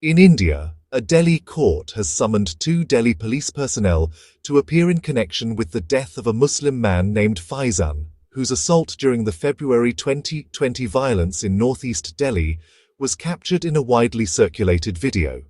In India, a Delhi court has summoned 2 Delhi police personnel to appear in connection with the death of a Muslim man named Faizan, whose assault during the February 2020 violence in northeast Delhi was captured in a widely circulated video.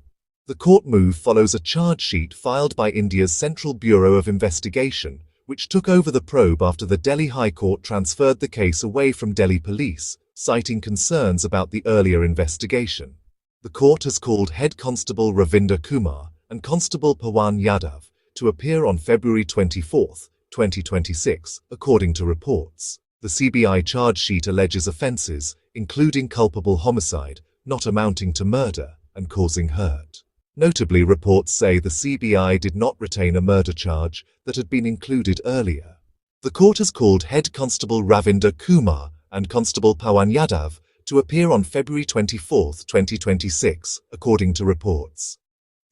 The court move follows a charge sheet filed by India's Central Bureau of Investigation, which took over the probe after the Delhi High Court transferred the case away from Delhi police, citing concerns about the earlier investigation. The court has called Head Constable Ravinder Kumar and Constable Pawan Yadav to appear on February 24, 2026, according to reports. The CBI charge sheet alleges offences, including culpable homicide, not amounting to murder, and causing hurt. Notably, reports say the CBI did not retain a murder charge that had been included earlier. The court has called Head Constable Ravinder Kumar and Constable Pawan Yadav to appear on February 24, 2026, according to reports.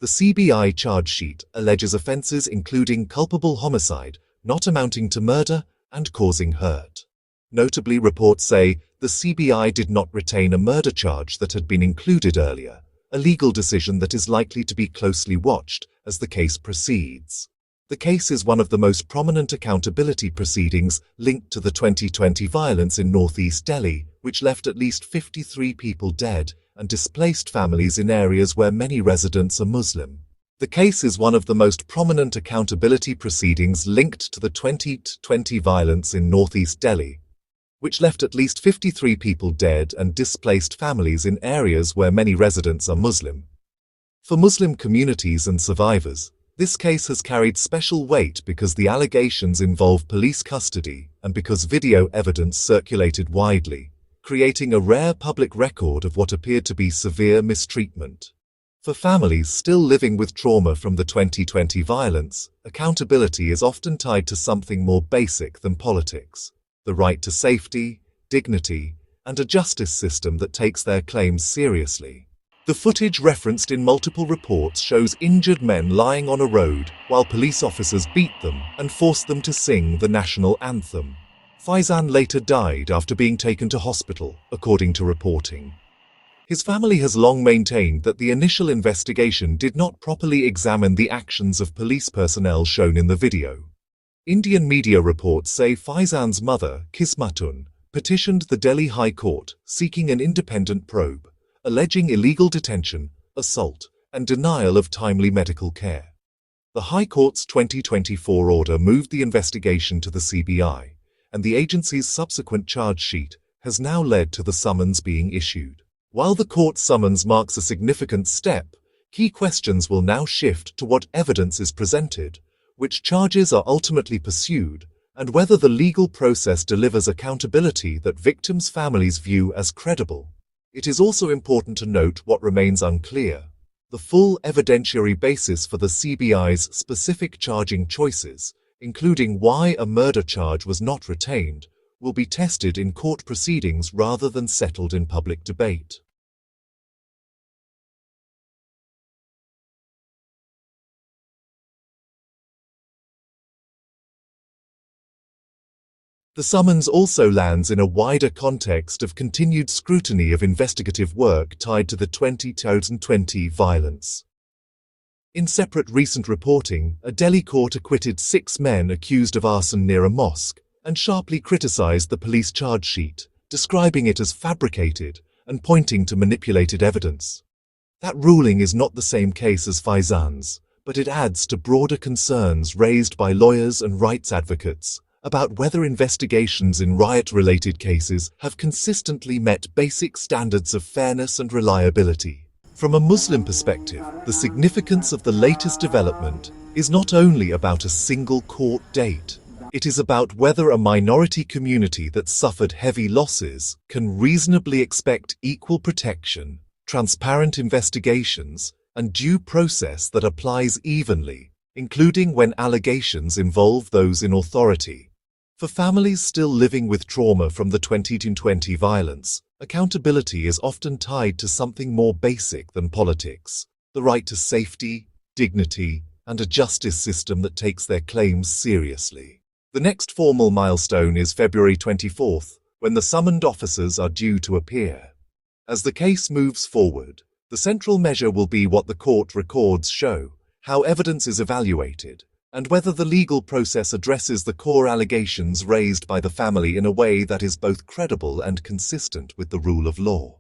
The CBI charge sheet alleges offences including culpable homicide, not amounting to murder, and causing hurt. Notably, reports say the CBI did not retain a murder charge that had been included earlier, a legal decision that is likely to be closely watched as the case proceeds. The case is one of the most prominent accountability proceedings linked to the 2020 violence in northeast Delhi, which left at least 53 people dead and displaced families in areas where many residents are Muslim. The case is one of the most prominent accountability proceedings linked to the 2020 violence in northeast Delhi, which left at least 53 people dead and displaced families in areas where many residents are Muslim. For Muslim communities and survivors, this case has carried special weight because the allegations involve police custody and because video evidence circulated widely, creating a rare public record of what appeared to be severe mistreatment. For families still living with trauma from the 2020 violence, accountability is often tied to something more basic than politics: the right to safety, dignity, and a justice system that takes their claims seriously. The footage referenced in multiple reports shows injured men lying on a road while police officers beat them and forced them to sing the national anthem. Faizan later died after being taken to hospital, according to reporting. His family has long maintained that the initial investigation did not properly examine the actions of police personnel shown in the video. Indian media reports say Faizan's mother, Kismatun, petitioned the Delhi High Court seeking an independent probe, alleging illegal detention, assault, and denial of timely medical care. The High Court's 2024 order moved the investigation to the CBI, and the agency's subsequent charge sheet has now led to the summons being issued. While the court summons marks a significant step, key questions will now shift to what evidence is presented, which charges are ultimately pursued, and whether the legal process delivers accountability that victims' families view as credible. It is also important to note what remains unclear: the full evidentiary basis for the CBI's specific charging choices, including why a murder charge was not retained, will be tested in court proceedings rather than settled in public debate. The summons also lands in a wider context of continued scrutiny of investigative work tied to the 2020 violence. In separate recent reporting, a Delhi court acquitted 6 men accused of arson near a mosque and sharply criticized the police charge sheet, describing it as fabricated and pointing to manipulated evidence. That ruling is not the same case as Faizan's, but it adds to broader concerns raised by lawyers and rights advocates about whether investigations in riot-related cases have consistently met basic standards of fairness and reliability. From a Muslim perspective, the significance of the latest development is not only about a single court date. It is about whether a minority community that suffered heavy losses can reasonably expect equal protection, transparent investigations, and due process that applies evenly, including when allegations involve those in authority. For families still living with trauma from the 2020 violence, accountability is often tied to something more basic than politics: the right to safety, dignity, and a justice system that takes their claims seriously. The next formal milestone is February 24th, when the summoned officers are due to appear. As the case moves forward, The central measure will be what the court records show, how evidence is evaluated, and whether the legal process addresses the core allegations raised by the family in a way that is both credible and consistent with the rule of law.